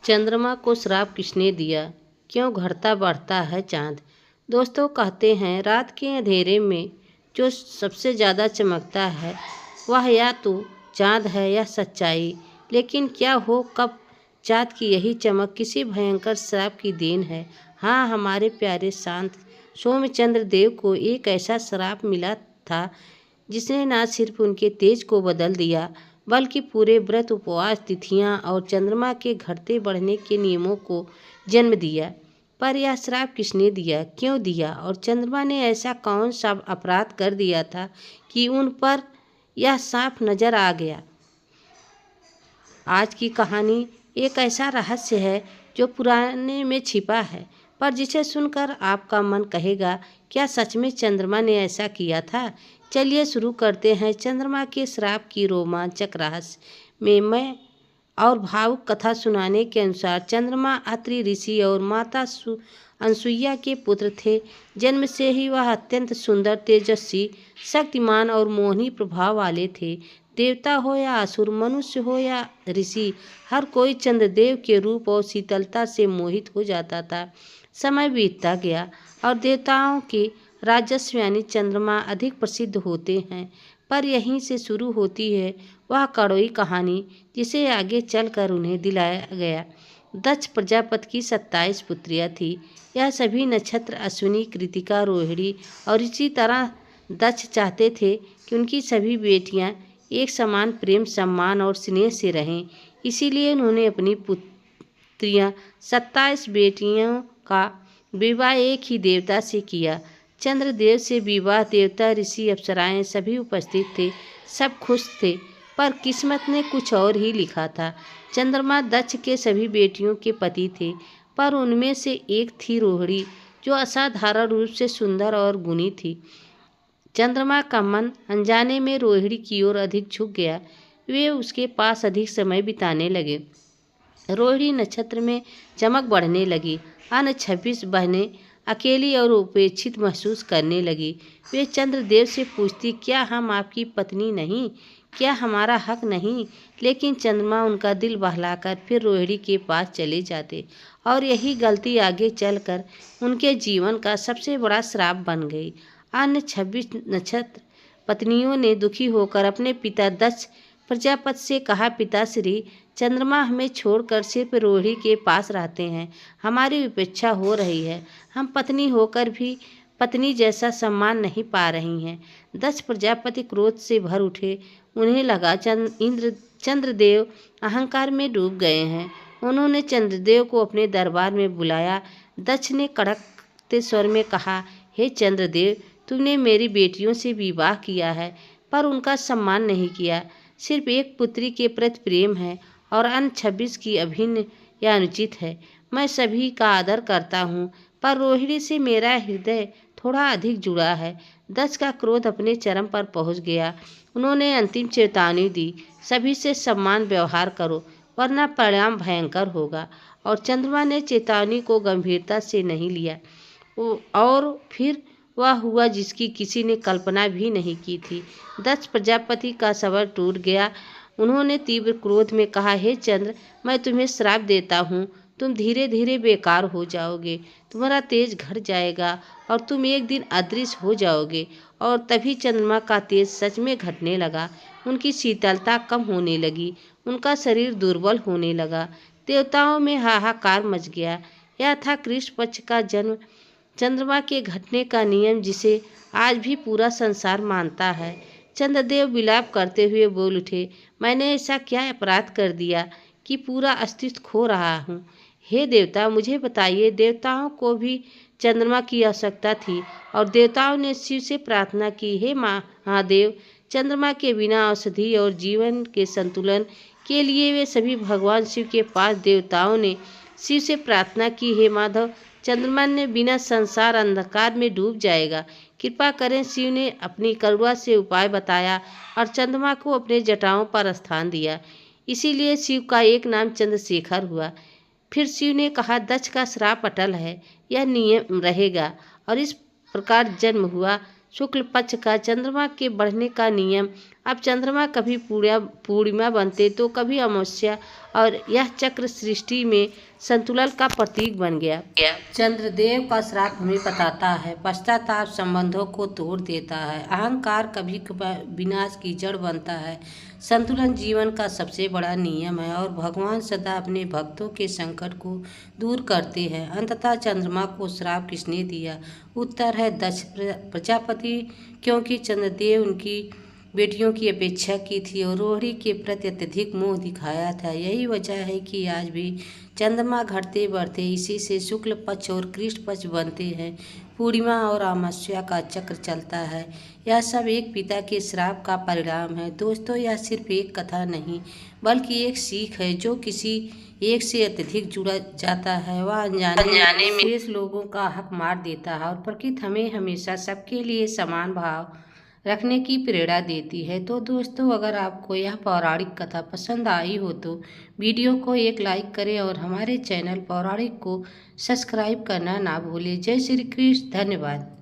चंद्रमा को श्राप किसने दिया? क्यों घटता बढ़ता है चांद? दोस्तों, कहते हैं रात के अंधेरे में जो सबसे ज़्यादा चमकता है वह या तो चांद है या सच्चाई। लेकिन क्या हो कब चांद की यही चमक किसी भयंकर श्राप की देन है? हाँ, हमारे प्यारे शांत सोमचंद्र देव को एक ऐसा श्राप मिला था जिसने न सिर्फ उनके तेज को बदल दिया बल्कि पूरे व्रत, उपवास, तिथियां और चंद्रमा के घटते बढ़ने के नियमों को जन्म दिया। पर यह श्राप किसने दिया, क्यों दिया और चंद्रमा ने ऐसा कौन सा अपराध कर दिया था कि उन पर यह साफ नजर आ गया? आज की कहानी एक ऐसा रहस्य है जो पुराने में छिपा है, पर जिसे सुनकर आपका मन कहेगा, क्या सच में चंद्रमा ने ऐसा किया था? चलिए शुरू करते हैं चंद्रमा के श्राप की रोमांचक रहस्यमय और भावुक कथा। सुनाने के अनुसार चंद्रमा अत्रि ऋषि और माता अनसुईया के पुत्र थे। जन्म से ही वह अत्यंत सुंदर, तेजस्वी, शक्तिमान और मोहनी प्रभाव वाले थे। देवता हो या असुर, मनुष्य हो या ऋषि, हर कोई चंद्रदेव के रूप और शीतलता से मोहित हो जाता था। समय बीतता गया और देवताओं के राजस्व यानी चंद्रमा अधिक प्रसिद्ध होते हैं। पर यहीं से शुरू होती है वह कड़वी कहानी जिसे आगे चलकर उन्हें दिलाया गया। दक्ष प्रजापति की 27 पुत्रियां थी। यह सभी नक्षत्र अश्विनी, कृतिका, रोहिणी और इसी तरह दक्ष चाहते थे कि उनकी सभी बेटियां एक समान प्रेम, सम्मान और स्नेह से रहें। इसीलिए उन्होंने अपनी पुत्रियां 27 बेटियों का विवाह एक ही देवता से किया। चंद्रदेव से विवाह देवता, ऋषि, अप्सराएं सभी उपस्थित थे। सब खुश थे, पर किस्मत ने कुछ और ही लिखा था। चंद्रमा दक्ष के सभी बेटियों के पति थे, पर उनमें से एक थी रोहिणी, जो असाधारण रूप से सुंदर और गुणी थी। चंद्रमा का मन अनजाने में रोहिणी की ओर अधिक झुक गया। वे उसके पास अधिक समय बिताने लगे। रोहिणी नक्षत्र में चमक बढ़ने लगी। अन्य 26 बहनें अकेली और उपेक्षित महसूस करने लगी। वे चंद्रदेव से पूछती, क्या हम आपकी पत्नी नहीं? क्या हमारा हक नहीं? लेकिन चंद्रमा उनका दिल बहलाकर फिर रोहिणी के पास चले जाते और यही गलती आगे चलकर उनके जीवन का सबसे बड़ा श्राप बन गई। अन्य 26 नक्षत्र पत्नियों ने दुखी होकर अपने पिता दक्ष प्रजापति से कहा, पिताश्री, चंद्रमा हमें छोड़कर सिर्फ रोहिणी के पास रहते हैं। हमारी उपेक्षा हो रही है। हम पत्नी होकर भी पत्नी जैसा सम्मान नहीं पा रही हैं। दक्ष प्रजापति क्रोध से भर उठे। उन्हें लगा चंद्रदेव अहंकार में डूब गए हैं। उन्होंने चंद्रदेव को अपने दरबार में बुलाया। दक्ष ने कड़कते स्वर में कहा, हे चंद्रदेव, तुमने मेरी बेटियों से विवाह किया है पर उनका सम्मान नहीं किया। सिर्फ एक पुत्री के प्रति प्रेम है और अन्य 26 की अभिन्न या अनुचित है। मैं सभी का आदर करता हूँ, पर रोहिणी से मेरा हृदय थोड़ा अधिक जुड़ा है। दक्ष का क्रोध अपने चरम पर पहुँच गया। उन्होंने अंतिम चेतावनी दी, सभी से सम्मान व्यवहार करो वरना परिणाम भयंकर होगा। और चंद्रमा ने चेतावनी को गंभीरता से नहीं लिया और फिर वह हुआ जिसकी किसी ने कल्पना भी नहीं की थी। दक्ष प्रजापति का सबर टूट गया। उन्होंने तीव्र क्रोध में कहा, हे चंद्र, मैं तुम्हें श्राप देता हूँ। तुम धीरे धीरे बेकार हो जाओगे, तुम्हारा तेज घट जाएगा और तुम एक दिन अदृश्य हो जाओगे। और तभी चंद्रमा का तेज सच में घटने लगा। उनकी शीतलता कम होने लगी, उनका शरीर दुर्बल होने लगा। देवताओं में हाहाकार मच गया। यह था कृष्ण पक्ष का जन्म, चंद्रमा के घटने का नियम, जिसे आज भी पूरा संसार मानता है। चंद्रदेव विलाप करते हुए बोल उठे, मैंने ऐसा क्या अपराध कर दिया कि पूरा अस्तित्व खो रहा हूँ? हे देवता, मुझे बताइए। देवताओं को भी चंद्रमा की आवश्यकता थी और देवताओं ने शिव से प्रार्थना की, हे महादेव, चंद्रमा के बिना औषधि और जीवन के संतुलन के लिए वे सभी भगवान शिव के पास देवताओं ने शिव से प्रार्थना की, हे माधव, चंद्रमा ने बिना संसार अंधकार में डूब जाएगा, कृपा करें। शिव ने अपनी करुणा से उपाय बताया और चंद्रमा को अपने जटाओं पर स्थान दिया। इसीलिए शिव का एक नाम चंद्रशेखर हुआ। फिर शिव ने कहा, दक्ष का श्राप अटल है, यह नियम रहेगा। और इस प्रकार जन्म हुआ शुक्ल पक्ष का चंद्रमा के बढ़ने का नियम। अब चंद्रमा कभी पूर्णिमा बनते तो कभी अमावस्या, और यह चक्र सृष्टि में संतुलन का प्रतीक बन गया। चंद्रदेव का श्राप हमें बताता है, पश्चाताप संबंधों को तोड़ देता है, अहंकार कभी विनाश की जड़ बनता है, संतुलन जीवन का सबसे बड़ा नियम है और भगवान सदा अपने भक्तों के संकट को दूर करते हैं। अंततः चंद्रमा को श्राप किसने दिया? उत्तर है दक्ष प्रजापति, क्योंकि चंद्रदेव उनकी बेटियों की अपेक्षा की थी और रोहिणी के प्रति अत्यधिक मोह दिखाया था। यही वजह है कि आज भी चंद्रमा घटते बढ़ते इसी से शुक्ल पक्ष और कृष्ण पक्ष बनते हैं, पूर्णिमा और अमावस्या का चक्र चलता है। यह सब एक पिता के श्राप का परिणाम है। दोस्तों, यह सिर्फ एक कथा नहीं बल्कि एक सीख है। जो किसी एक से अत्यधिक जुड़ा जाता है वह अनजाने में शेष लोगों का हक मार देता है, और प्रकृति हमें हमेशा सबके लिए समान भाव रखने की प्रेरणा देती है। तो दोस्तों, अगर आपको यह पौराणिक कथा पसंद आई हो तो वीडियो को एक लाइक करें और हमारे चैनल पौराणिक को सब्सक्राइब करना ना भूलें। जय श्री कृष्ण, धन्यवाद।